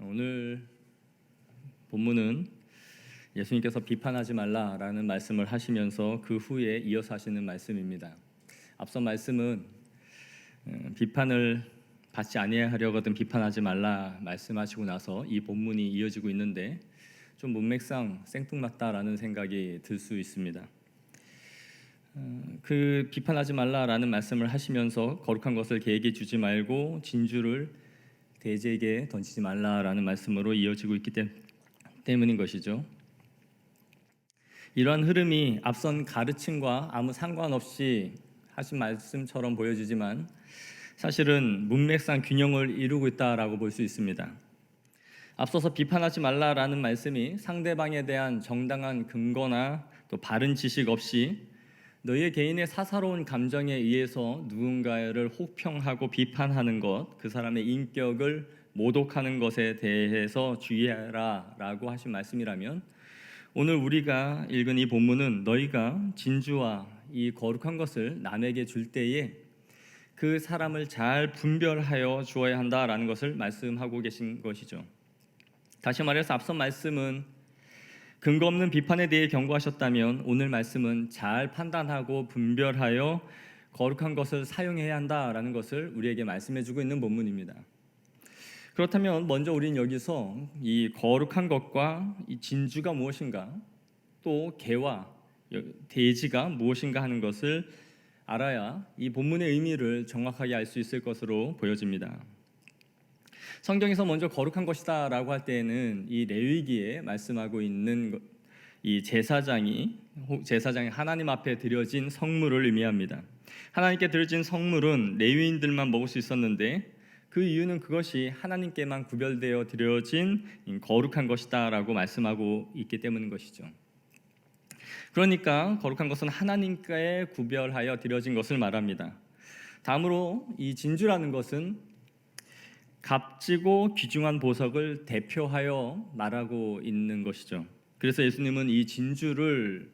오늘 본문은 예수님께서 비판하지 말라라는 말씀을 하시면서 그 후에 이어서 하시는 말씀입니다. 앞선 말씀은 비판을 받지 아니하려거든 비판하지 말라 말씀하시고 나서 이 본문이 이어지고 있는데 좀 문맥상 생뚱맞다라는 생각이 들 수 있습니다. 그 비판하지 말라라는 말씀을 하시면서 거룩한 것을 개에게 주지 말고 진주를 돼지에게 던지지 말라라는 말씀으로 이어지고 있기 때문인 것이죠. 이러한 흐름이 앞선 가르침과 아무 상관없이 하신 말씀처럼 보여지지만 사실은 문맥상 균형을 이루고 있다라고 볼 수 있습니다. 앞서서 비판하지 말라라는 말씀이 상대방에 대한 정당한 근거나 또 바른 지식 없이 너희의 개인의 사사로운 감정에 의해서 누군가를 혹평하고 비판하는 것, 그 사람의 인격을 모독하는 것에 대해서 주의하라 라고 하신 말씀이라면 오늘 우리가 읽은 이 본문은 너희가 진주와 이 거룩한 것을 남에게 줄 때에 그 사람을 잘 분별하여 주어야 한다라는 것을 말씀하고 계신 것이죠. 다시 말해서 앞선 말씀은 근거 없는 비판에 대해 경고하셨다면 오늘 말씀은 잘 판단하고 분별하여 거룩한 것을 사용해야 한다라는 것을 우리에게 말씀해주고 있는 본문입니다. 그렇다면 먼저 우리는 여기서 이 거룩한 것과 이 진주가 무엇인가, 또 개와 돼지가 무엇인가 하는 것을 알아야 이 본문의 의미를 정확하게 알 수 있을 것으로 보여집니다. 성경에서 먼저 거룩한 것이다 라고 할 때에는 이 레위기에 말씀하고 있는 이 제사장이 하나님 앞에 드려진 성물을 의미합니다. 하나님께 드려진 성물은 레위인들만 먹을 수 있었는데 그 이유는 그것이 하나님께만 구별되어 드려진 거룩한 것이다 라고 말씀하고 있기 때문인 것이죠. 그러니까 거룩한 것은 하나님께 구별하여 드려진 것을 말합니다. 다음으로 이 진주라는 것은 값지고 귀중한 보석을 대표하여 말하고 있는 것이죠. 그래서 예수님은 이 진주를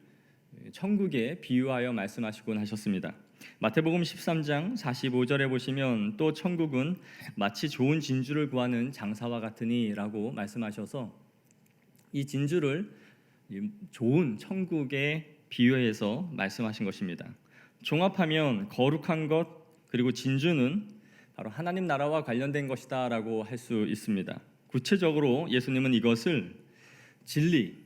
천국에 비유하여 말씀하시곤 하셨습니다. 마태복음 13장 45절에 보시면 또 천국은 마치 좋은 진주를 구하는 장사와 같으니 라고 말씀하셔서 이 진주를 좋은 천국에 비유해서 말씀하신 것입니다. 종합하면 거룩한 것 그리고 진주는 바로 하나님 나라와 관련된 것이다 라고 할 수 있습니다. 구체적으로 예수님은 이것을 진리,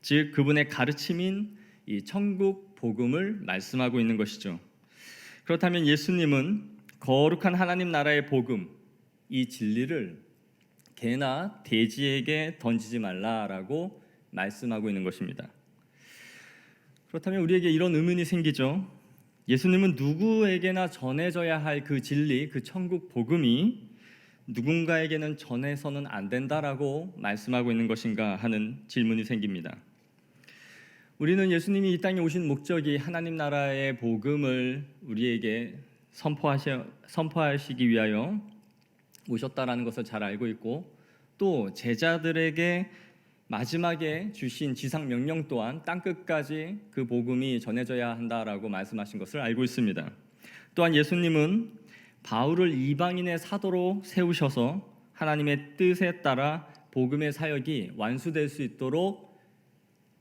즉 그분의 가르침인 이 천국 복음을 말씀하고 있는 것이죠. 그렇다면 예수님은 거룩한 하나님 나라의 복음, 이 진리를 개나 돼지에게 던지지 말라라고 말씀하고 있는 것입니다. 그렇다면 우리에게 이런 의문이 생기죠. 예수님은 누구에게나 전해져야 할 그 진리, 그 천국 복음이 누군가에게는 전해서는 안 된다라고 말씀하고 있는 것인가 하는 질문이 생깁니다. 우리는 예수님이 이 땅에 오신 목적이 하나님 나라의 복음을 우리에게 선포하시기 위하여 오셨다라는 것을 잘 알고 있고 또 제자들에게 마지막에 주신 지상 명령 또한 땅끝까지 그 복음이 전해져야 한다라고 말씀하신 것을 알고 있습니다. 또한 예수님은 바울을 이방인의 사도로 세우셔서 하나님의 뜻에 따라 복음의 사역이 완수될 수 있도록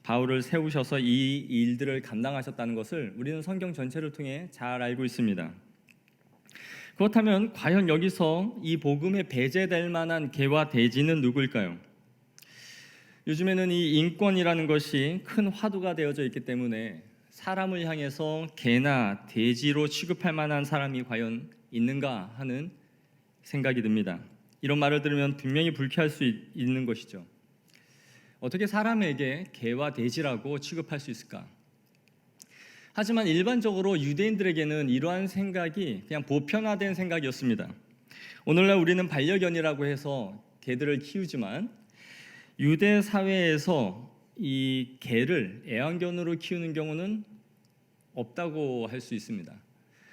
바울을 세우셔서 이 일들을 감당하셨다는 것을 우리는 성경 전체를 통해 잘 알고 있습니다. 그렇다면 과연 여기서 이 복음에 배제될 만한 개와 돼지는 누구일까요? 요즘에는 이 인권이라는 것이 큰 화두가 되어져 있기 때문에 사람을 향해서 개나 돼지로 취급할 만한 사람이 과연 있는가 하는 생각이 듭니다. 이런 말을 들으면 분명히 불쾌할 수 있는 것이죠. 어떻게 사람에게 개와 돼지라고 취급할 수 있을까? 하지만 일반적으로 유대인들에게는 이러한 생각이 그냥 보편화된 생각이었습니다. 오늘날 우리는 반려견이라고 해서 개들을 키우지만 유대 사회에서 이 개를 애완견으로 키우는 경우는 없다고 할 수 있습니다.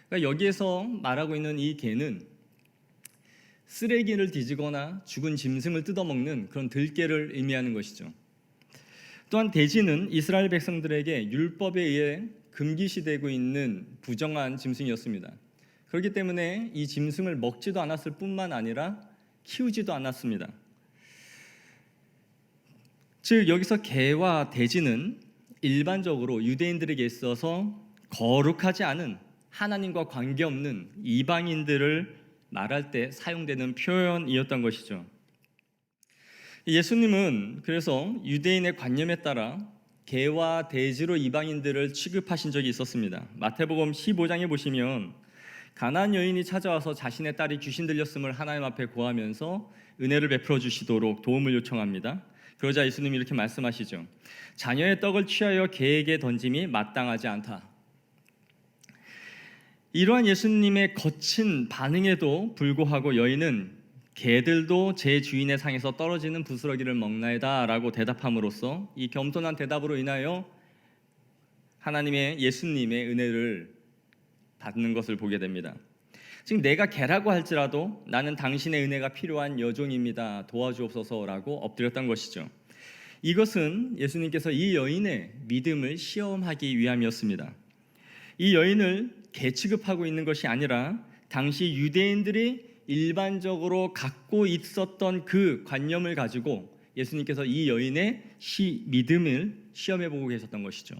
그러니까 여기에서 말하고 있는 이 개는 쓰레기를 뒤지거나 죽은 짐승을 뜯어먹는 그런 들개를 의미하는 것이죠. 또한 돼지는 이스라엘 백성들에게 율법에 의해 금기시되고 있는 부정한 짐승이었습니다. 그렇기 때문에 이 짐승을 먹지도 않았을 뿐만 아니라 키우지도 않았습니다. 즉 여기서 개와 돼지는 일반적으로 유대인들에게 있어서 거룩하지 않은 하나님과 관계없는 이방인들을 말할 때 사용되는 표현이었던 것이죠. 예수님은 그래서 유대인의 관념에 따라 개와 돼지로 이방인들을 취급하신 적이 있었습니다. 마태복음 15장에 보시면 가나안 여인이 찾아와서 자신의 딸이 귀신 들렸음을 하나님 앞에 고하면서 은혜를 베풀어 주시도록 도움을 요청합니다. 그러자 예수님이 이렇게 말씀하시죠. 자녀의 떡을 취하여 개에게 던짐이 마땅하지 않다. 이러한 예수님의 거친 반응에도 불구하고 여인은 개들도 제 주인의 상에서 떨어지는 부스러기를 먹나이다 라고 대답함으로써 이 겸손한 대답으로 인하여 하나님의 예수님의 은혜를 받는 것을 보게 됩니다. 지금 내가 개라고 할지라도 나는 당신의 은혜가 필요한 여종입니다. 도와주옵소서라고 엎드렸던 것이죠. 이것은 예수님께서 이 여인의 믿음을 시험하기 위함이었습니다. 이 여인을 개 취급하고 있는 것이 아니라 당시 유대인들이 일반적으로 갖고 있었던 그 관념을 가지고 예수님께서 이 여인의 믿음을 시험해 보고 계셨던 것이죠.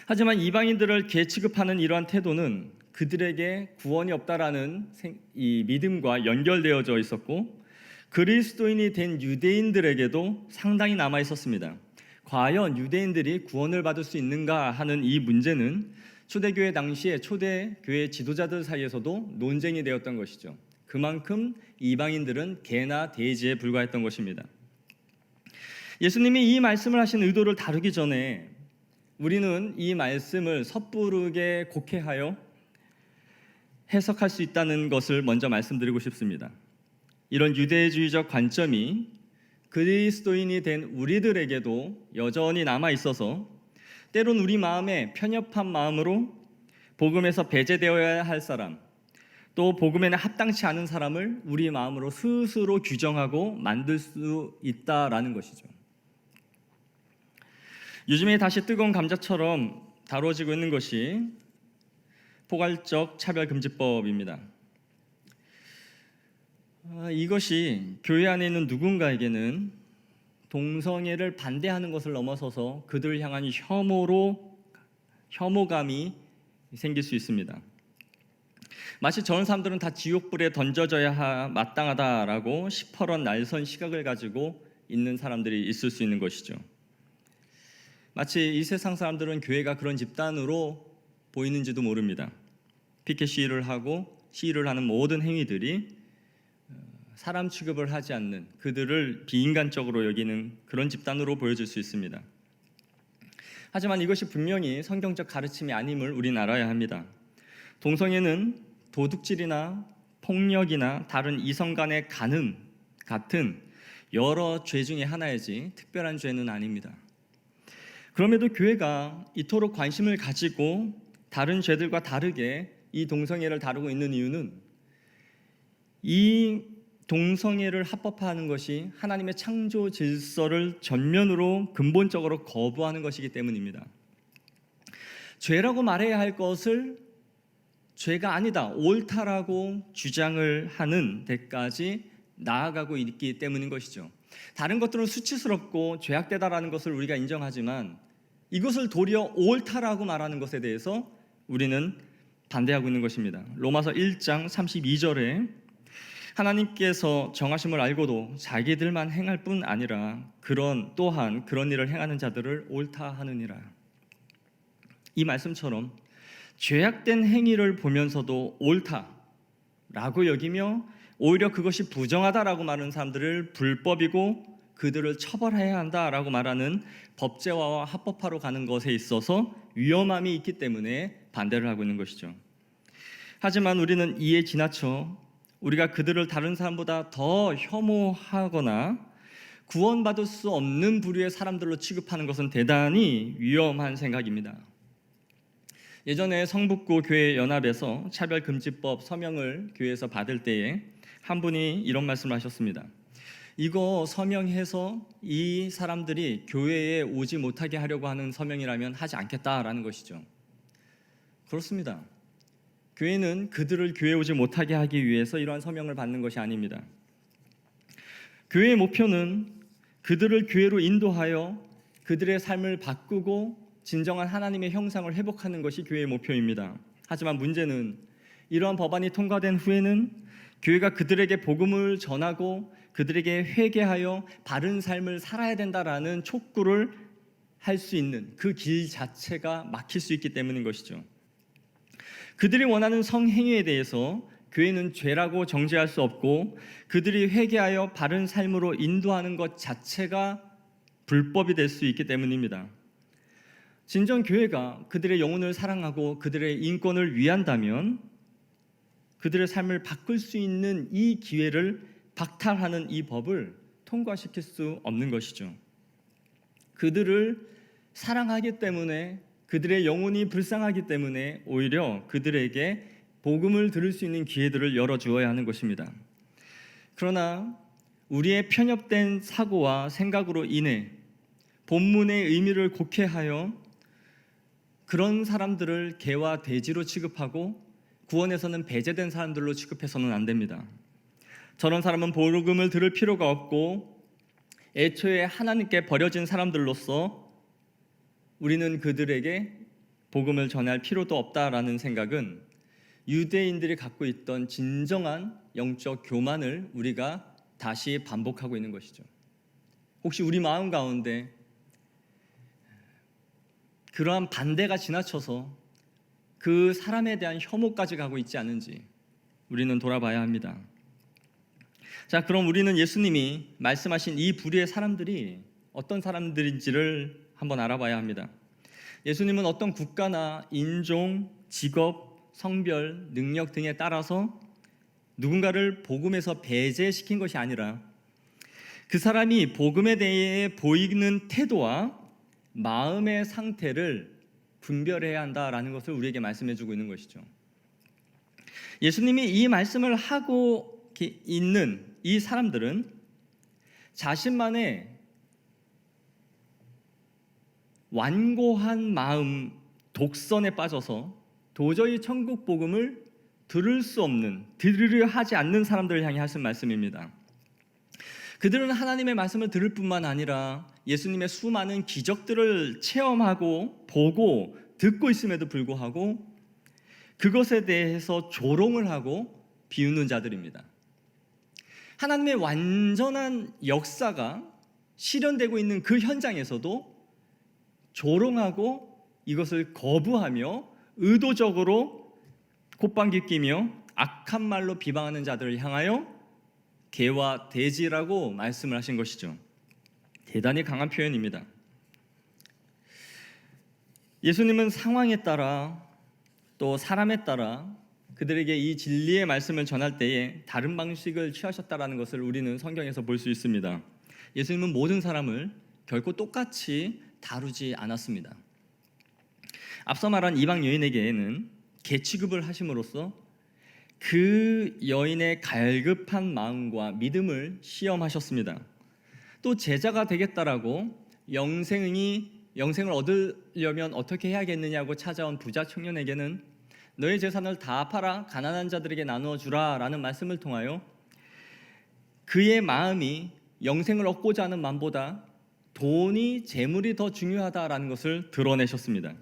하지만 이방인들을 개 취급하는 이러한 태도는 그들에게 구원이 없다라는 이 믿음과 연결되어져 있었고 그리스도인이 된 유대인들에게도 상당히 남아 있었습니다. 과연 유대인들이 구원을 받을 수 있는가 하는 이 문제는 초대교회 당시에 초대교회 지도자들 사이에서도 논쟁이 되었던 것이죠. 그만큼 이방인들은 개나 돼지에 불과했던 것입니다. 예수님이 이 말씀을 하신 의도를 다루기 전에 우리는 이 말씀을 섣부르게 곡해하여 해석할 수 있다는 것을 먼저 말씀드리고 싶습니다. 이런 유대주의적 관점이 그리스도인이 된 우리들에게도 여전히 남아 있어서 때론 우리 마음에 편협한 마음으로 복음에서 배제되어야 할 사람, 또 복음에는 합당치 않은 사람을 우리 마음으로 스스로 규정하고 만들 수 있다라는 것이죠. 요즘에 다시 뜨거운 감자처럼 다뤄지고 있는 것이 포괄적 차별금지법입니다. 이것이 교회 안에 있는 누군가에게는 동성애를 반대하는 것을 넘어서서 그들을 향한 혐오감이 생길 수 있습니다. 마치 저런 사람들은 다 지옥불에 던져져야 마땅하다라고 시퍼런 날선 시각을 가지고 있는 사람들이 있을 수 있는 것이죠. 마치 이 세상 사람들은 교회가 그런 집단으로 보이는지도 모릅니다. 피켓 시위를 하고 시위를 하는 모든 행위들이 사람 취급을 하지 않는 그들을 비인간적으로 여기는 그런 집단으로 보여질 수 있습니다. 하지만 이것이 분명히 성경적 가르침이 아님을 우리는 알아야 합니다. 동성애는 도둑질이나 폭력이나 다른 이성 간의 간음 같은 여러 죄 중에 하나이지 특별한 죄는 아닙니다. 그럼에도 교회가 이토록 관심을 가지고 다른 죄들과 다르게 이 동성애를 다루고 있는 이유는 이 동성애를 합법화하는 것이 하나님의 창조 질서를 전면으로 근본적으로 거부하는 것이기 때문입니다. 죄라고 말해야 할 것을 죄가 아니다, 옳다라고 주장을 하는 데까지 나아가고 있기 때문인 것이죠. 다른 것들은 수치스럽고 죄악되다라는 것을 우리가 인정하지만 이것을 도리어 옳다라고 말하는 것에 대해서 우리는 반대하고 있는 것입니다. 로마서 1장 32절에 하나님께서 정하심을 알고도 자기들만 행할 뿐 아니라 또한 그런 일을 행하는 자들을 옳다 하느니라. 이 말씀처럼 죄악된 행위를 보면서도 옳다라고 여기며 오히려 그것이 부정하다라고 말하는 사람들을 불법이고 그들을 처벌해야 한다라고 말하는 법제화와 합법화로 가는 것에 있어서 위험함이 있기 때문에 반대를 하고 있는 것이죠. 하지만 우리는 이에 지나쳐 우리가 그들을 다른 사람보다 더 혐오하거나 구원받을 수 없는 부류의 사람들로 취급하는 것은 대단히 위험한 생각입니다. 예전에 성북구 교회 연합에서 차별금지법 서명을 교회에서 받을 때에 한 분이 이런 말씀을 하셨습니다. 이거 서명해서 이 사람들이 교회에 오지 못하게 하려고 하는 서명이라면 하지 않겠다라는 것이죠. 그렇습니다. 교회는 그들을 교회에 오지 못하게 하기 위해서 이러한 서명을 받는 것이 아닙니다. 교회의 목표는 그들을 교회로 인도하여 그들의 삶을 바꾸고 진정한 하나님의 형상을 회복하는 것이 교회의 목표입니다. 하지만 문제는 이러한 법안이 통과된 후에는 교회가 그들에게 복음을 전하고 그들에게 회개하여 바른 삶을 살아야 된다라는 촉구를 할 수 있는 그 길 자체가 막힐 수 있기 때문인 것이죠. 그들이 원하는 성행위에 대해서 교회는 죄라고 정죄할 수 없고 그들이 회개하여 바른 삶으로 인도하는 것 자체가 불법이 될 수 있기 때문입니다. 진정 교회가 그들의 영혼을 사랑하고 그들의 인권을 위한다면 그들의 삶을 바꿀 수 있는 이 기회를 박탈하는 이 법을 통과시킬 수 없는 것이죠. 그들을 사랑하기 때문에, 그들의 영혼이 불쌍하기 때문에 오히려 그들에게 복음을 들을 수 있는 기회들을 열어주어야 하는 것입니다. 그러나 우리의 편협된 사고와 생각으로 인해 본문의 의미를 곡해하여 그런 사람들을 개와 돼지로 취급하고 구원에서는 배제된 사람들로 취급해서는 안 됩니다. 저런 사람은 복음을 들을 필요가 없고 애초에 하나님께 버려진 사람들로서 우리는 그들에게 복음을 전할 필요도 없다라는 생각은 유대인들이 갖고 있던 진정한 영적 교만을 우리가 다시 반복하고 있는 것이죠. 혹시 우리 마음 가운데 그러한 반대가 지나쳐서 그 사람에 대한 혐오까지 가고 있지 않은지 우리는 돌아봐야 합니다. 자, 그럼 우리는 예수님이 말씀하신 이 부류의 사람들이 어떤 사람들인지를 한번 알아봐야 합니다. 예수님은 어떤 국가나 인종, 직업, 성별, 능력 등에 따라서 누군가를 복음에서 배제시킨 것이 아니라 그 사람이 복음에 대해 보이는 태도와 마음의 상태를 분별해야 한다라는 것을 우리에게 말씀해 주고 있는 것이죠. 예수님이 이 말씀을 하고 있는 이 사람들은 자신만의 완고한 마음 독선에 빠져서 도저히 천국 복음을 들을 수 없는, 들으려 하지 않는 사람들을 향해 하신 말씀입니다. 그들은 하나님의 말씀을 들을 뿐만 아니라 예수님의 수많은 기적들을 체험하고 보고 듣고 있음에도 불구하고 그것에 대해서 조롱을 하고 비웃는 자들입니다. 하나님의 완전한 역사가 실현되고 있는 그 현장에서도 조롱하고 이것을 거부하며 의도적으로 콧방귀 끼며 악한 말로 비방하는 자들을 향하여 개와 돼지라고 말씀을 하신 것이죠. 대단히 강한 표현입니다. 예수님은 상황에 따라 또 사람에 따라 그들에게 이 진리의 말씀을 전할 때에 다른 방식을 취하셨다라는 것을 우리는 성경에서 볼 수 있습니다. 예수님은 모든 사람을 결코 똑같이 다루지 않았습니다. 앞서 말한 이방 여인에게는 개 취급을 하심으로써 그 여인의 갈급한 마음과 믿음을 시험하셨습니다. 또 제자가 되겠다라고 영생을 얻으려면 어떻게 해야겠느냐고 찾아온 부자 청년에게는 너의 재산을 다 팔아 가난한 자들에게 나누어 주라 라는 말씀을 통하여 그의 마음이 영생을 얻고자 하는 마음보다 돈이 재물이 더 중요하다라는 것을 드러내셨습니다.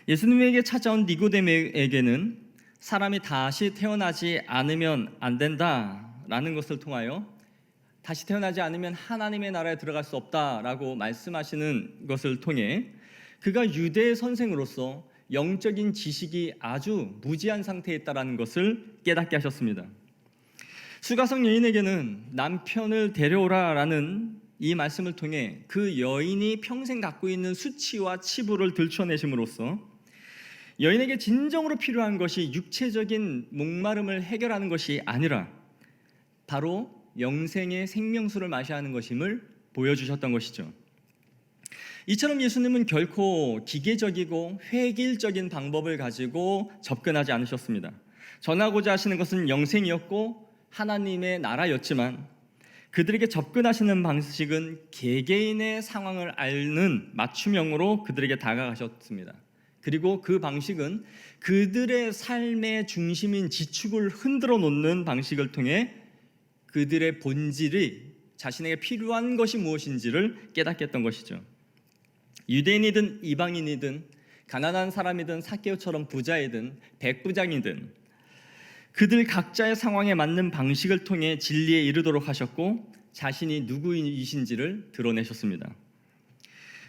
예수님에게 찾아온 니고데모에게는 사람이 다시 태어나지 않으면 안 된다라는 것을 통하여 다시 태어나지 않으면 하나님의 나라에 들어갈 수 없다라고 말씀하시는 것을 통해 그가 유대의 선생으로서 영적인 지식이 아주 무지한 상태에 있다라는 것을 깨닫게 하셨습니다. 수가성 여인에게는 남편을 데려오라라는 이 말씀을 통해 그 여인이 평생 갖고 있는 수치와 치부를 들춰내심으로써 여인에게 진정으로 필요한 것이 육체적인 목마름을 해결하는 것이 아니라 바로 영생의 생명수를 마셔야 하는 것임을 보여주셨던 것이죠. 이처럼 예수님은 결코 기계적이고 획일적인 방법을 가지고 접근하지 않으셨습니다. 전하고자 하시는 것은 영생이었고 하나님의 나라였지만 그들에게 접근하시는 방식은 개개인의 상황을 앓는 맞춤형으로 그들에게 다가가셨습니다. 그리고 그 방식은 그들의 삶의 중심인 지축을 흔들어 놓는 방식을 통해 그들의 본질이 자신에게 필요한 것이 무엇인지를 깨닫게 했던 것이죠. 유대인이든 이방인이든 가난한 사람이든 삭개오처럼 부자이든 백부장이든 그들 각자의 상황에 맞는 방식을 통해 진리에 이르도록 하셨고 자신이 누구이신지를 드러내셨습니다.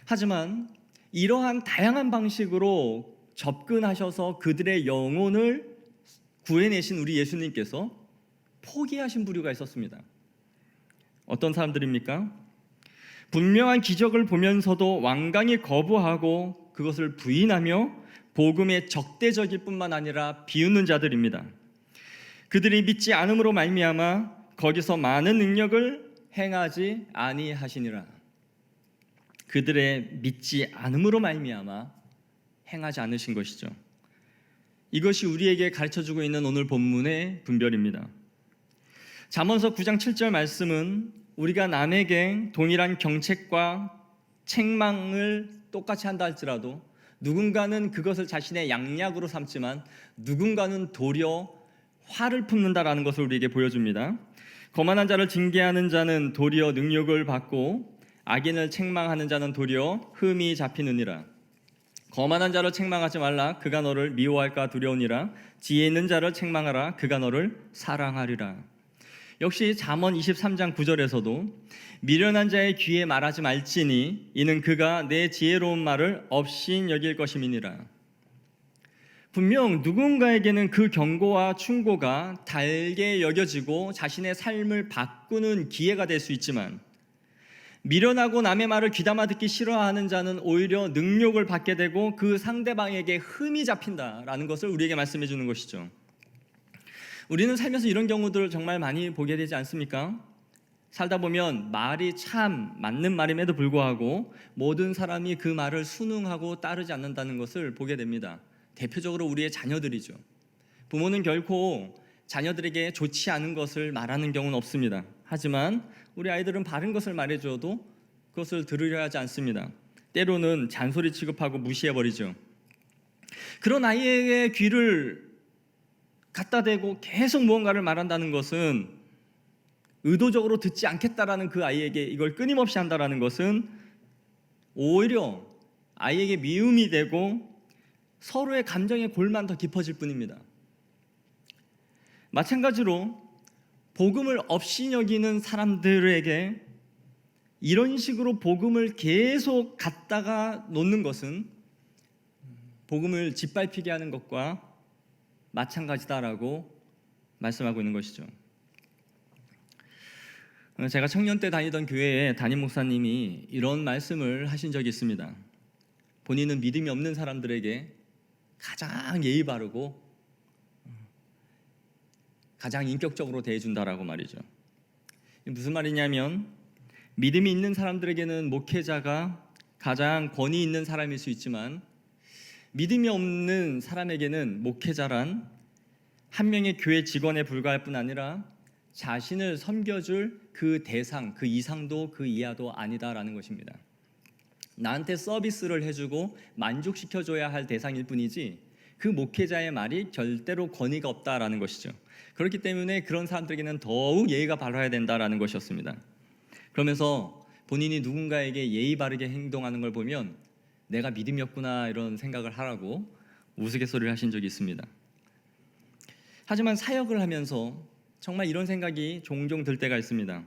하지만 이러한 다양한 방식으로 접근하셔서 그들의 영혼을 구해내신 우리 예수님께서 포기하신 부류가 있었습니다. 어떤 사람들입니까? 분명한 기적을 보면서도 완강히 거부하고 그것을 부인하며 복음의 적대적일 뿐만 아니라 비웃는 자들입니다. 그들이 믿지 않음으로 말미암아 거기서 많은 능력을 행하지 아니하시니라. 그들의 믿지 않음으로 말미암아 행하지 않으신 것이죠. 이것이 우리에게 가르쳐주고 있는 오늘 본문의 분별입니다. 잠언서 9장 7절 말씀은 우리가 남에게 동일한 경책과 책망을 똑같이 한다 할지라도 누군가는 그것을 자신의 양약으로 삼지만 누군가는 도리어 화를 품는다라는 것을 우리에게 보여줍니다. 거만한 자를 징계하는 자는 도리어 능욕을 받고 악인을 책망하는 자는 도리어 흠이 잡히느니라. 거만한 자를 책망하지 말라. 그가 너를 미워할까 두려우니라. 지혜 있는 자를 책망하라. 그가 너를 사랑하리라. 역시 잠언 23장 9절에서도 미련한 자의 귀에 말하지 말지니 이는 그가 내 지혜로운 말을 업신 여길 것임이니라. 분명 누군가에게는 그 경고와 충고가 달게 여겨지고 자신의 삶을 바꾸는 기회가 될 수 있지만 미련하고 남의 말을 귀담아 듣기 싫어하는 자는 오히려 능욕을 받게 되고 그 상대방에게 흠이 잡힌다라는 것을 우리에게 말씀해 주는 것이죠. 우리는 살면서 이런 경우들을 정말 많이 보게 되지 않습니까? 살다 보면 말이 참 맞는 말임에도 불구하고 모든 사람이 그 말을 순응하고 따르지 않는다는 것을 보게 됩니다. 대표적으로 우리의 자녀들이죠. 부모는 결코 자녀들에게 좋지 않은 것을 말하는 경우는 없습니다. 하지만 우리 아이들은 바른 것을 말해줘도 그것을 들으려 하지 않습니다. 때로는 잔소리 취급하고 무시해버리죠. 그런 아이에게 귀를 갖다 대고 계속 무언가를 말한다는 것은 의도적으로 듣지 않겠다라는 그 아이에게 이걸 끊임없이 한다라는 것은 오히려 아이에게 미움이 되고 서로의 감정의 골만 더 깊어질 뿐입니다. 마찬가지로 복음을 업신여기는 사람들에게 이런 식으로 복음을 계속 갖다가 놓는 것은 복음을 짓밟히게 하는 것과 마찬가지다라고 말씀하고 있는 것이죠. 제가 청년 때 다니던 교회에 담임 목사님이 이런 말씀을 하신 적이 있습니다. 본인은 믿음이 없는 사람들에게 가장 예의 바르고 가장 인격적으로 대해준다라고 말이죠. 무슨 말이냐면 믿음이 있는 사람들에게는 목회자가 가장 권위 있는 사람일 수 있지만 믿음이 없는 사람에게는 목회자란 한 명의 교회 직원에 불과할 뿐 아니라 자신을 섬겨줄 그 대상, 그 이상도 그 이하도 아니다라는 것입니다. 나한테 서비스를 해주고 만족시켜줘야 할 대상일 뿐이지 그 목회자의 말이 절대로 권위가 없다라는 것이죠. 그렇기 때문에 그런 사람들에게는 더욱 예의가 바라야 된다라는 것이었습니다. 그러면서 본인이 누군가에게 예의 바르게 행동하는 걸 보면 내가 믿음이 없구나 이런 생각을 하라고 우스갯소리를 하신 적이 있습니다. 하지만 사역을 하면서 정말 이런 생각이 종종 들 때가 있습니다.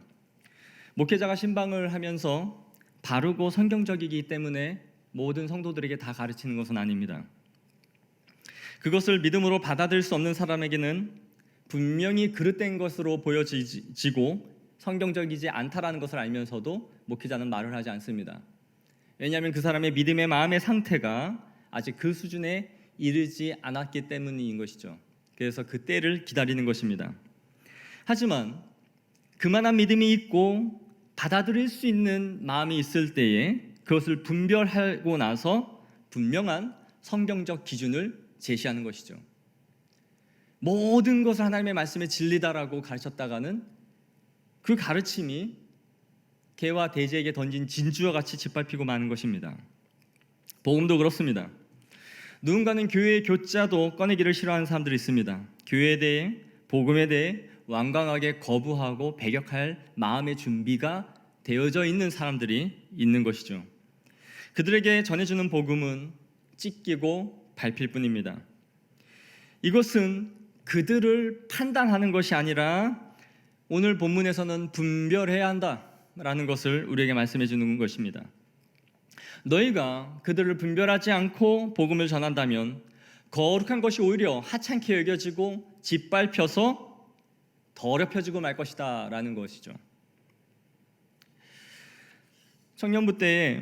목회자가 신방을 하면서 바르고 성경적이기 때문에 모든 성도들에게 다 가르치는 것은 아닙니다. 그것을 믿음으로 받아들일 수 없는 사람에게는 분명히 그릇된 것으로 보여지고 성경적이지 않다라는 것을 알면서도 목회자는 말을 하지 않습니다. 왜냐하면 그 사람의 믿음의 마음의 상태가 아직 그 수준에 이르지 않았기 때문인 것이죠. 그래서 그 때를 기다리는 것입니다. 하지만 그만한 믿음이 있고 받아들일 수 있는 마음이 있을 때에 그것을 분별하고 나서 분명한 성경적 기준을 제시하는 것이죠. 모든 것을 하나님의 말씀의 진리다라고 가르쳤다가는 그 가르침이 개와 돼지에게 던진 진주와 같이 짓밟히고 마는 것입니다. 복음도 그렇습니다. 누군가는 교회의 교자도 꺼내기를 싫어하는 사람들이 있습니다. 교회에 대해, 복음에 대해 완강하게 거부하고 배격할 마음의 준비가 되어져 있는 사람들이 있는 것이죠. 그들에게 전해주는 복음은 찢기고 밟힐 뿐입니다. 이것은 그들을 판단하는 것이 아니라 오늘 본문에서는 분별해야 한다라는 것을 우리에게 말씀해 주는 것입니다. 너희가 그들을 분별하지 않고 복음을 전한다면 거룩한 것이 오히려 하찮게 여겨지고 짓밟혀서 더럽혀지고 말 것이다 라는 것이죠. 청년부 때에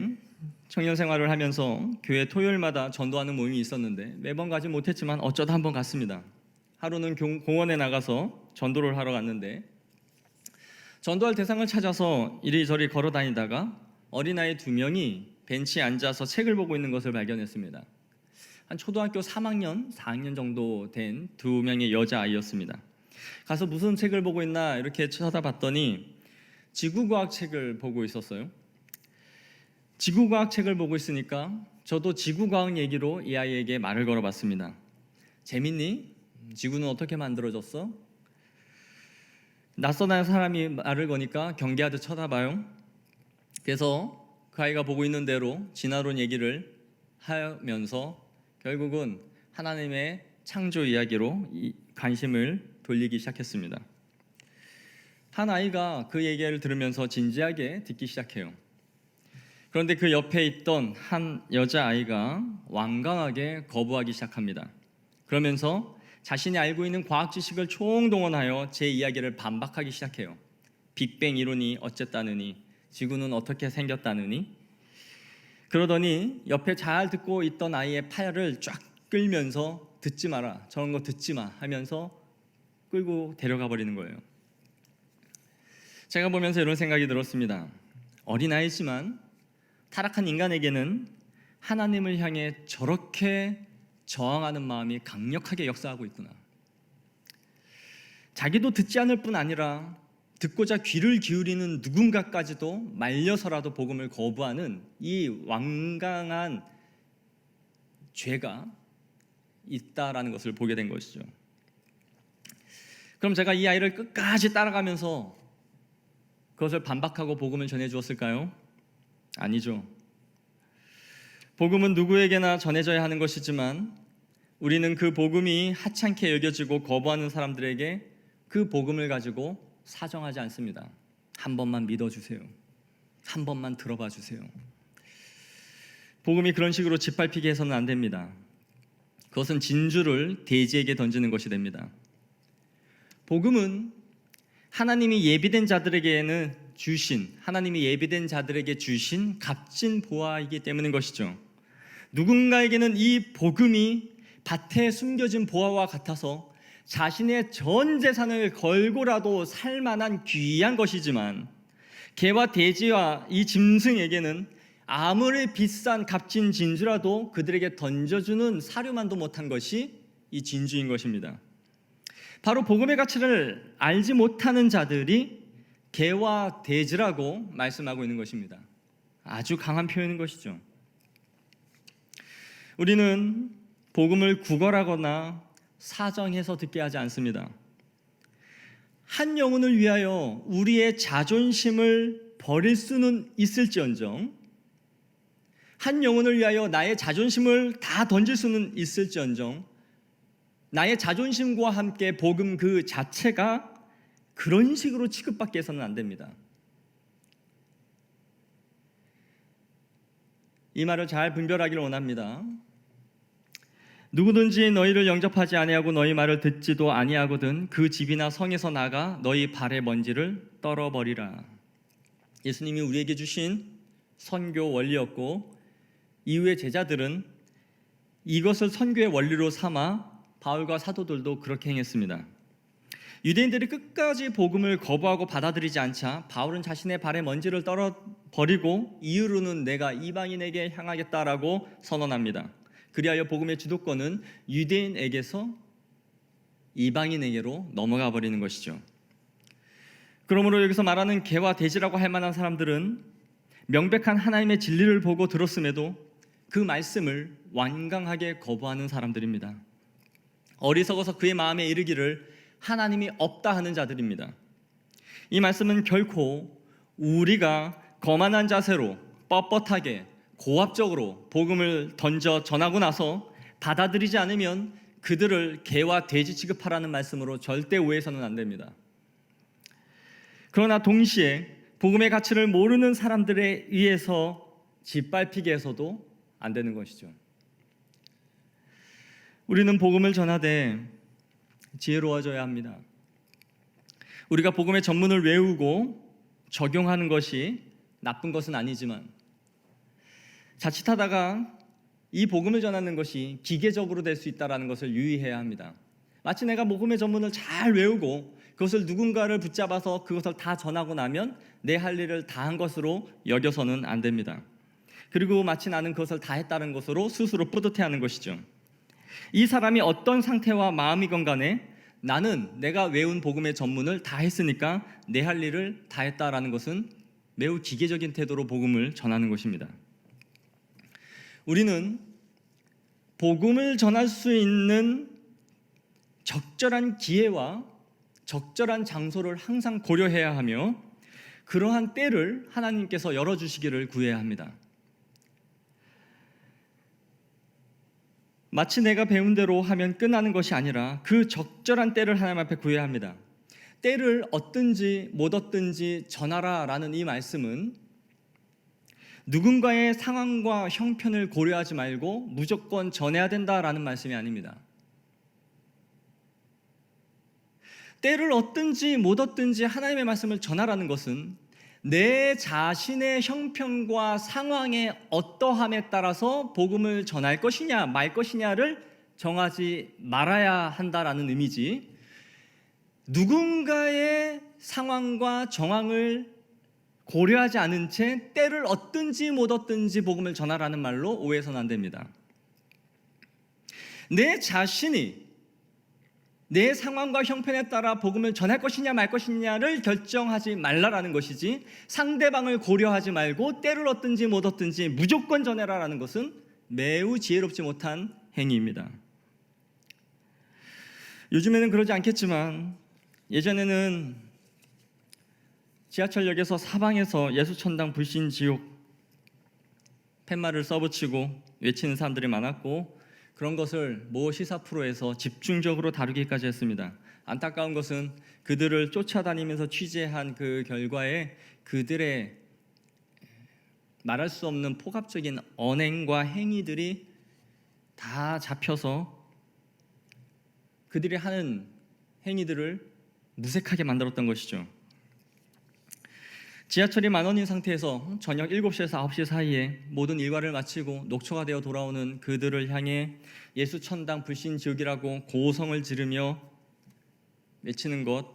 청년 생활을 하면서 교회 토요일마다 전도하는 모임이 있었는데 매번 가지 못했지만 어쩌다 한번 갔습니다. 하루는 공원에 나가서 전도를 하러 갔는데 전도할 대상을 찾아서 이리저리 걸어 다니다가 어린아이 2명이 벤치에 앉아서 책을 보고 있는 것을 발견했습니다. 한 초등학교 3학년, 4학년 정도 된 2명의 여자아이였습니다. 가서 무슨 책을 보고 있나 이렇게 쳐다봤더니 지구과학 책을 보고 있었어요. 지구과학 책을 보고 있으니까 저도 지구과학 얘기로 이 아이에게 말을 걸어봤습니다. 재밌니? 지구는 어떻게 만들어졌어? 낯선 사람이 말을 거니까 경계하듯 쳐다봐요. 그래서 그 아이가 보고 있는 대로 진화론 얘기를 하면서 결국은 하나님의 창조 이야기로 관심을 돌리기 시작했습니다. 한 아이가 그 얘기를 들으면서 진지하게 듣기 시작해요. 그런데 그 옆에 있던 한 여자아이가 완강하게 거부하기 시작합니다. 그러면서 자신이 알고 있는 과학 지식을 총동원하여 제 이야기를 반박하기 시작해요. 빅뱅 이론이 어쨌다느니, 지구는 어떻게 생겼다느니. 그러더니 옆에 잘 듣고 있던 아이의 팔을 쫙 끌면서 듣지 마라, 저런 거 듣지 마 하면서 끌고 데려가 버리는 거예요. 제가 보면서 이런 생각이 들었습니다. 어린아이지만 타락한 인간에게는 하나님을 향해 저렇게 저항하는 마음이 강력하게 역사하고 있구나. 자기도 듣지 않을 뿐 아니라 듣고자 귀를 기울이는 누군가까지도 말려서라도 복음을 거부하는 이 완강한 죄가 있다라는 것을 보게 된 것이죠. 그럼 제가 이 아이를 끝까지 따라가면서 그것을 반박하고 복음을 전해 주었을까요? 아니죠. 복음은 누구에게나 전해져야 하는 것이지만 우리는 그 복음이 하찮게 여겨지고 거부하는 사람들에게 그 복음을 가지고 사정하지 않습니다. 한 번만 믿어주세요. 한 번만 들어봐 주세요. 복음이 그런 식으로 짓밟히게 해서는 안 됩니다. 그것은 진주를 돼지에게 던지는 것이 됩니다. 복음은 하나님이 예비된 자들에게 주신 값진 보화이기 때문인 것이죠. 누군가에게는 이 복음이 밭에 숨겨진 보화와 같아서 자신의 전 재산을 걸고라도 살 만한 귀한 것이지만 개와 돼지와 이 짐승에게는 아무리 비싼 값진 진주라도 그들에게 던져주는 사료만도 못한 것이 이 진주인 것입니다. 바로 복음의 가치를 알지 못하는 자들이 개와 돼지라고 말씀하고 있는 것입니다. 아주 강한 표현인 것이죠. 우리는 복음을 구걸하거나 사정해서 듣게 하지 않습니다. 한 영혼을 위하여 우리의 자존심을 버릴 수는 있을지언정, 한 영혼을 위하여 나의 자존심을 다 던질 수는 있을지언정, 나의 자존심과 함께 복음 그 자체가 그런 식으로 취급받게 해서는 안 됩니다. 이 말을 잘 분별하기를 원합니다. 누구든지 너희를 영접하지 아니하고 너희 말을 듣지도 아니하거든 그 집이나 성에서 나가 너희 발의 먼지를 떨어버리라. 예수님이 우리에게 주신 선교 원리였고 이후의 제자들은 이것을 선교의 원리로 삼아 바울과 사도들도 그렇게 행했습니다. 유대인들이 끝까지 복음을 거부하고 받아들이지 않자 바울은 자신의 발의 먼지를 떨어버리고 이후로는 내가 이방인에게 향하겠다라고 선언합니다. 그리하여 복음의 주도권은 유대인에게서 이방인에게로 넘어가 버리는 것이죠. 그러므로 여기서 말하는 개와 돼지라고 할 만한 사람들은 명백한 하나님의 진리를 보고 들었음에도 그 말씀을 완강하게 거부하는 사람들입니다. 어리석어서 그의 마음에 이르기를 하나님이 없다 하는 자들입니다. 이 말씀은 결코 우리가 거만한 자세로 뻣뻣하게 고압적으로 복음을 던져 전하고 나서 받아들이지 않으면 그들을 개와 돼지 취급하라는 말씀으로 절대 오해해서는 안 됩니다. 그러나 동시에 복음의 가치를 모르는 사람들에 의해서 짓밟히게 해서도 안 되는 것이죠. 우리는 복음을 전하되 지혜로워져야 합니다. 우리가 복음의 전문을 외우고 적용하는 것이 나쁜 것은 아니지만 자칫하다가 이 복음을 전하는 것이 기계적으로 될 수 있다는 것을 유의해야 합니다. 마치 내가 복음의 전문을 잘 외우고 그것을 누군가를 붙잡아서 그것을 다 전하고 나면 내 할 일을 다 한 것으로 여겨서는 안 됩니다. 그리고 마치 나는 그것을 다 했다는 것으로 스스로 뿌듯해하는 것이죠. 이 사람이 어떤 상태와 마음이건 간에 나는 내가 외운 복음의 전문을 다 했으니까 내 할 일을 다 했다라는 것은 매우 기계적인 태도로 복음을 전하는 것입니다. 우리는 복음을 전할 수 있는 적절한 기회와 적절한 장소를 항상 고려해야 하며 그러한 때를 하나님께서 열어주시기를 구해야 합니다. 마치 내가 배운 대로 하면 끝나는 것이 아니라 그 적절한 때를 하나님 앞에 구해야 합니다. 때를 얻든지 못 얻든지 전하라 라는 이 말씀은 누군가의 상황과 형편을 고려하지 말고 무조건 전해야 된다라는 말씀이 아닙니다. 때를 얻든지 못 얻든지 하나님의 말씀을 전하라는 것은 내 자신의 형편과 상황의 어떠함에 따라서 복음을 전할 것이냐 말 것이냐를 정하지 말아야 한다라는 의미지, 누군가의 상황과 정황을 고려하지 않은 채 때를 얻든지 못 얻든지 복음을 전하라는 말로 오해해서는 안 됩니다. 내 자신이 내 상황과 형편에 따라 복음을 전할 것이냐 말 것이냐를 결정하지 말라라는 것이지, 상대방을 고려하지 말고 때를 얻든지 못 얻든지 무조건 전해라라는 것은 매우 지혜롭지 못한 행위입니다. 요즘에는 그러지 않겠지만 예전에는 지하철역에서 사방에서 예수천당 불신지옥 팻말을 써붙이고 외치는 사람들이 많았고, 그런 것을 모 시사 프로에서 집중적으로 다루기까지 했습니다. 안타까운 것은 그들을 쫓아다니면서 취재한 그 결과에 그들의 말할 수 없는 폭압적인 언행과 행위들이 다 잡혀서 그들이 하는 행위들을 무색하게 만들었던 것이죠. 지하철이 만원인 상태에서 저녁 7시에서 9시 사이에 모든 일과를 마치고 녹초가 되어 돌아오는 그들을 향해 예수 천당 불신 지옥이라고 고성을 지르며 외치는 것,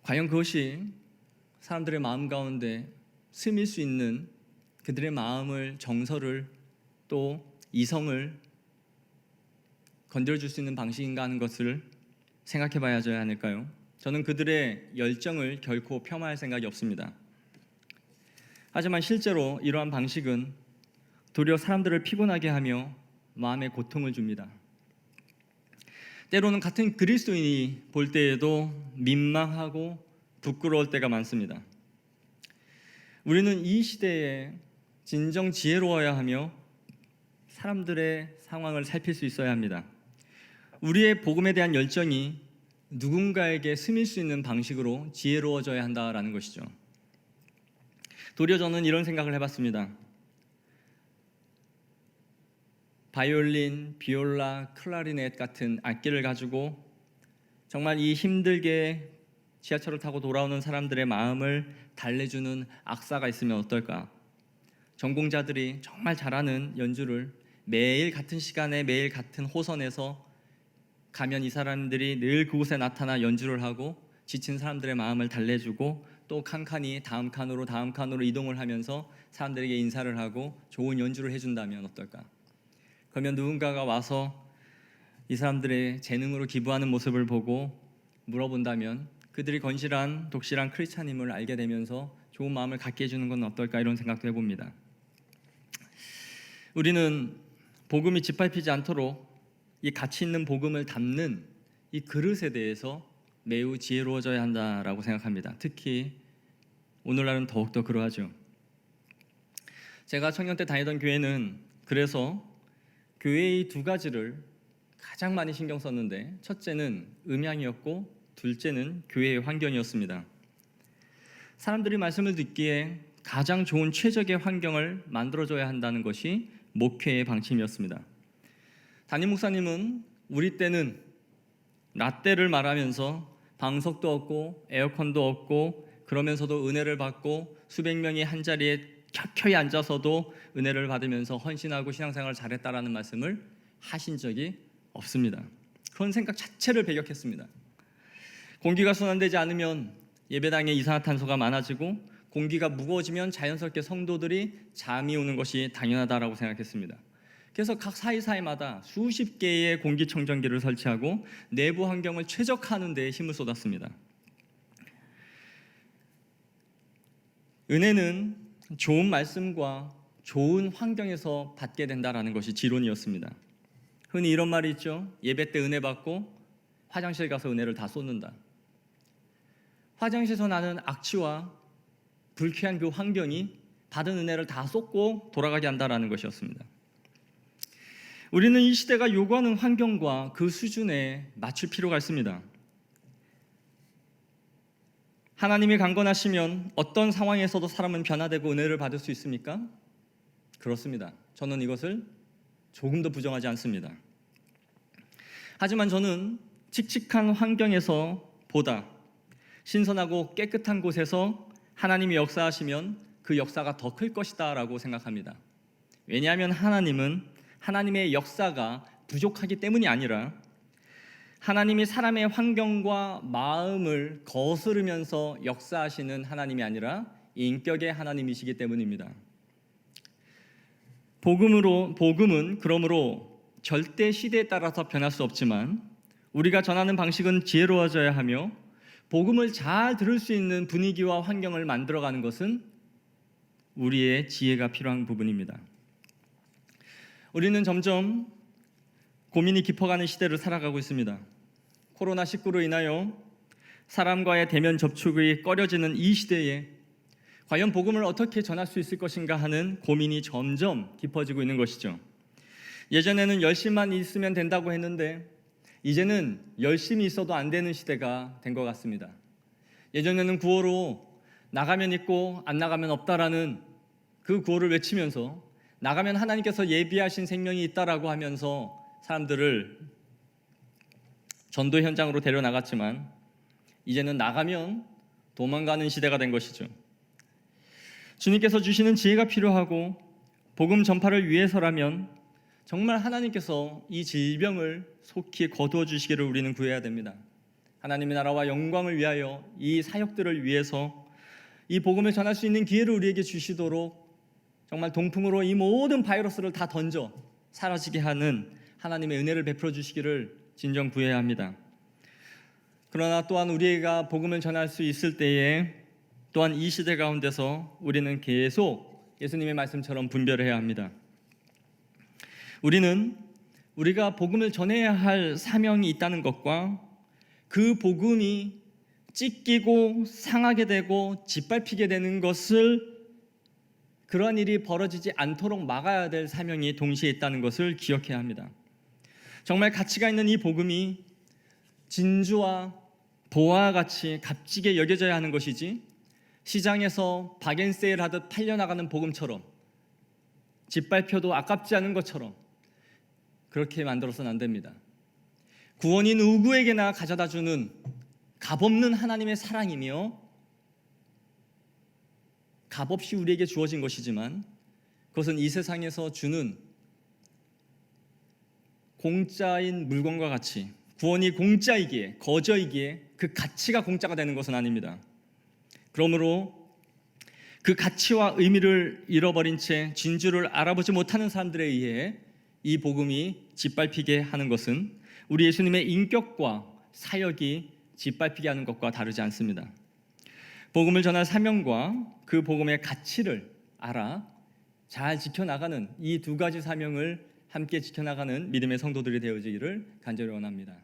과연 그것이 사람들의 마음 가운데 스밀 수 있는 그들의 마음을, 정서를, 또 이성을 건드려줄 수 있는 방식인가 하는 것을 생각해 봐야 하지 않을까요? 저는 그들의 열정을 결코 폄하할 생각이 없습니다. 하지만 실제로 이러한 방식은 도리어 사람들을 피곤하게 하며 마음에 고통을 줍니다. 때로는 같은 그리스도인이 볼 때에도 민망하고 부끄러울 때가 많습니다. 우리는 이 시대에 진정 지혜로워야 하며 사람들의 상황을 살필 수 있어야 합니다. 우리의 복음에 대한 열정이 누군가에게 스밀 수 있는 방식으로 지혜로워져야 한다라는 것이죠. 도리어 저는 이런 생각을 해봤습니다. 바이올린, 비올라, 클라리넷 같은 악기를 가지고 정말 이 힘들게 지하철을 타고 돌아오는 사람들의 마음을 달래주는 악사가 있으면 어떨까? 전공자들이 정말 잘하는 연주를 매일 같은 시간에 매일 같은 호선에서 가면 이 사람들이 늘 그곳에 나타나 연주를 하고 지친 사람들의 마음을 달래주고 또 칸칸이 다음 칸으로 이동을 하면서 사람들에게 인사를 하고 좋은 연주를 해준다면 어떨까? 그러면 누군가가 와서 이 사람들의 재능으로 기부하는 모습을 보고 물어본다면 그들이 건실한 독실한 크리스찬임을 알게 되면서 좋은 마음을 갖게 해주는 건 어떨까, 이런 생각도 해봅니다. 우리는 복음이 짓밟히지 않도록 이 가치 있는 복음을 담는 이 그릇에 대해서 매우 지혜로워져야 한다라고 생각합니다. 특히 오늘날은 더욱더 그러하죠. 제가 청년 때 다니던 교회는 그래서 교회의 두 가지를 가장 많이 신경 썼는데, 첫째는 음향이었고 둘째는 교회의 환경이었습니다. 사람들이 말씀을 듣기에 가장 좋은 최적의 환경을 만들어줘야 한다는 것이 목회의 방침이었습니다. 담임 목사님은 우리 때는 라떼를 말하면서 방석도 없고 에어컨도 없고 그러면서도 은혜를 받고 수백 명이 한자리에 켜켜이 앉아서도 은혜를 받으면서 헌신하고 신앙생활을 잘했다라는 말씀을 하신 적이 없습니다. 그런 생각 자체를 배격했습니다. 공기가 순환되지 않으면 예배당에 이산화탄소가 많아지고 공기가 무거워지면 자연스럽게 성도들이 잠이 오는 것이 당연하다라고 생각했습니다. 그래서 각 사이사이마다 수십 개의 공기청정기를 설치하고 내부 환경을 최적화하는 데에 힘을 쏟았습니다. 은혜는 좋은 말씀과 좋은 환경에서 받게 된다라는 것이 지론이었습니다. 흔히 이런 말이 있죠. 예배 때 은혜 받고 화장실 가서 은혜를 다 쏟는다. 화장실에서 나는 악취와 불쾌한 그 환경이 받은 은혜를 다 쏟고 돌아가게 한다라는 것이었습니다. 우리는 이 시대가 요구하는 환경과 그 수준에 맞출 필요가 있습니다. 하나님이 강건하시면 어떤 상황에서도 사람은 변화되고 은혜를 받을 수 있습니까? 그렇습니다. 저는 이것을 조금도 부정하지 않습니다. 하지만 저는 칙칙한 환경에서 보다 신선하고 깨끗한 곳에서 하나님이 역사하시면 그 역사가 더 클 것이다 라고 생각합니다. 왜냐하면 하나님은 하나님의 역사가 부족하기 때문이 아니라 하나님이 사람의 환경과 마음을 거스르면서 역사하시는 하나님이 아니라 인격의 하나님이시기 때문입니다. 복음은 그러므로 절대 시대에 따라서 변할 수 없지만 우리가 전하는 방식은 지혜로워져야 하며 복음을 잘 들을 수 있는 분위기와 환경을 만들어가는 것은 우리의 지혜가 필요한 부분입니다. 우리는 점점 고민이 깊어가는 시대를 살아가고 있습니다. 코로나19로 인하여 사람과의 대면 접촉이 꺼려지는 이 시대에 과연 복음을 어떻게 전할 수 있을 것인가 하는 고민이 점점 깊어지고 있는 것이죠. 예전에는 열심만 있으면 된다고 했는데 이제는 열심히 있어도 안 되는 시대가 된 것 같습니다. 예전에는 구호로 나가면 있고 안 나가면 없다라는 그 구호를 외치면서 나가면 하나님께서 예비하신 생명이 있다라고 하면서 사람들을 전도 현장으로 데려나갔지만 이제는 나가면 도망가는 시대가 된 것이죠. 주님께서 주시는 지혜가 필요하고 복음 전파를 위해서라면 정말 하나님께서 이 질병을 속히 거두어 주시기를 우리는 구해야 됩니다. 하나님의 나라와 영광을 위하여 이 사역들을 위해서 이 복음을 전할 수 있는 기회를 우리에게 주시도록 정말 동풍으로 이 모든 바이러스를 다 던져 사라지게 하는 하나님의 은혜를 베풀어 주시기를 진정 구해야 합니다. 그러나 또한 우리가 복음을 전할 수 있을 때에 또한 이 시대 가운데서 우리는 계속 예수님의 말씀처럼 분별해야 합니다. 우리가 복음을 전해야 할 사명이 있다는 것과 그 복음이 찢기고 상하게 되고 짓밟히게 되는 것을 그러한 일이 벌어지지 않도록 막아야 될 사명이 동시에 있다는 것을 기억해야 합니다. 정말 가치가 있는 이 복음이 진주와 보화와 같이 값지게 여겨져야 하는 것이지 시장에서 박앤세일 하듯 팔려나가는 복음처럼 짓밟혀도 아깝지 않은 것처럼 그렇게 만들어서는 안 됩니다. 구원이 누구에게나 가져다주는 값없는 하나님의 사랑이며 값없이 우리에게 주어진 것이지만 그것은 이 세상에서 주는 공짜인 물건과 같이 구원이 공짜이기에 거저이기에 그 가치가 공짜가 되는 것은 아닙니다. 그러므로 그 가치와 의미를 잃어버린 채 진주를 알아보지 못하는 사람들에 의해 이 복음이 짓밟히게 하는 것은 우리 예수님의 인격과 사역이 짓밟히게 하는 것과 다르지 않습니다. 복음을 전할 사명과 그 복음의 가치를 알아 잘 지켜나가는 이 두 가지 사명을 함께 지켜나가는 믿음의 성도들이 되어지기를 간절히 원합니다.